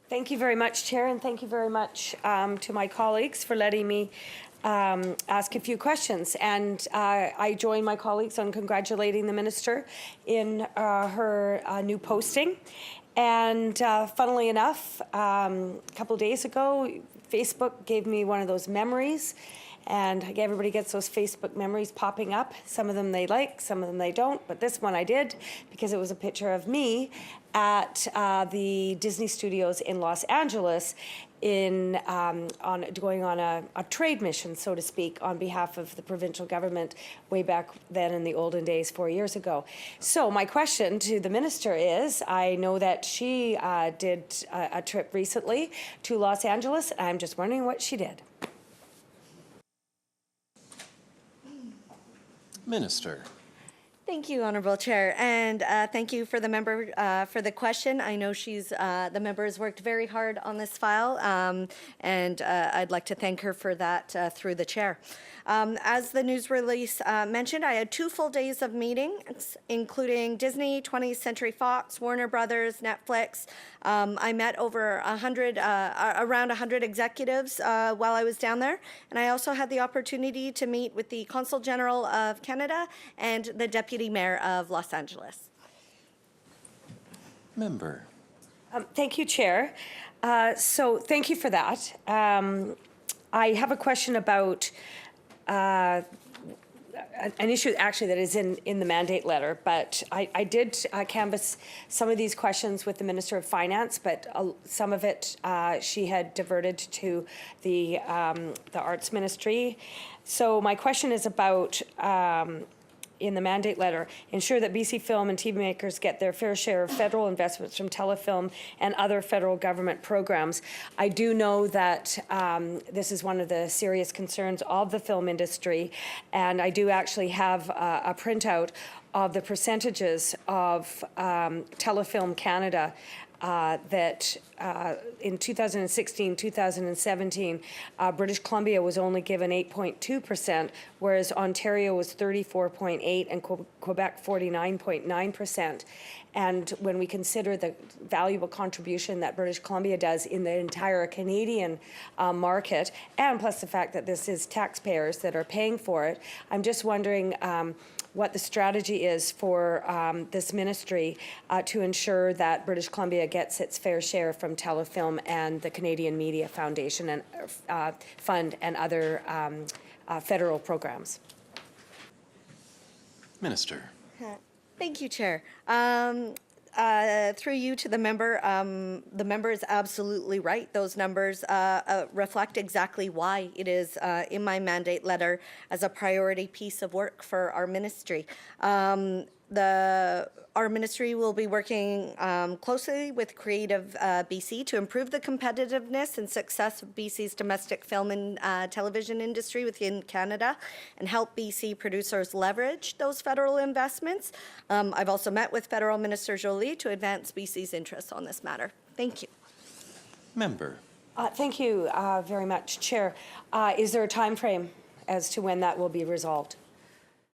Thank you very much, Chair, and thank you very much to my colleagues for letting me ask a few questions. And I join my colleagues on congratulating the Minister in her new posting. And funnily enough, a couple of days ago, Facebook gave me one of those memories. And everybody gets those Facebook memories popping up. Some of them they like, some of them they don't. But this one I did because it was a picture of me at the Disney Studios in Los Angeles going on a trade mission, so to speak, on behalf of the provincial government way back then in the olden days 4 years ago. So my question to the Minister is, I know that she did a trip recently to Los Angeles. I'm just wondering what she did. Minister. Thank you, Honourable Chair, and thank you for the member for the question. I know the member has worked very hard on this file, and I'd like to thank her for that through the Chair. As the news release mentioned, I had 2 full days of meetings, including Disney, 20th Century Fox, Warner Brothers, Netflix. I met over around 100 executives while I was down there, and I also had the opportunity to meet with the Consul General of Canada and the Deputy Mayor of Los Angeles. Member. Thank you, Chair. So thank you for that. I have a question about an issue actually that is in the mandate letter, but I did canvass some of these questions with the Minister of Finance, but some of it she had diverted to the Arts Ministry. So my question is about in the mandate letter, ensure that BC film and TV makers get their fair share of federal investments from telefilm and other federal government programs. I do know that this is one of the serious concerns of the film industry, and I do actually have a printout of the percentages of Telefilm Canada that in 2016, 2017, British Columbia was only given 8.2%, whereas Ontario was 34.8% and Quebec 49.9%. And when we consider the valuable contribution that British Columbia does in the entire Canadian market, and plus the fact that this is taxpayers that are paying for it, I'm just wondering what the strategy is for this ministry to ensure that British Columbia gets its fair share from Telefilm and the Canadian Media Foundation and Fund and other federal programs. Minister. Thank you, Chair. Through you to the member is absolutely right. Those numbers reflect exactly why it is in my mandate letter as a priority piece of work for our ministry. Our ministry will be working closely with Creative BC to improve the competitiveness and success of BC's domestic film and television industry within Canada and help BC producers leverage those federal investments. I've also met with Federal Minister Jolie to advance BC's interests on this matter. Thank you. Member. Thank you very much, Chair. Is there a time frame as to when that will be resolved?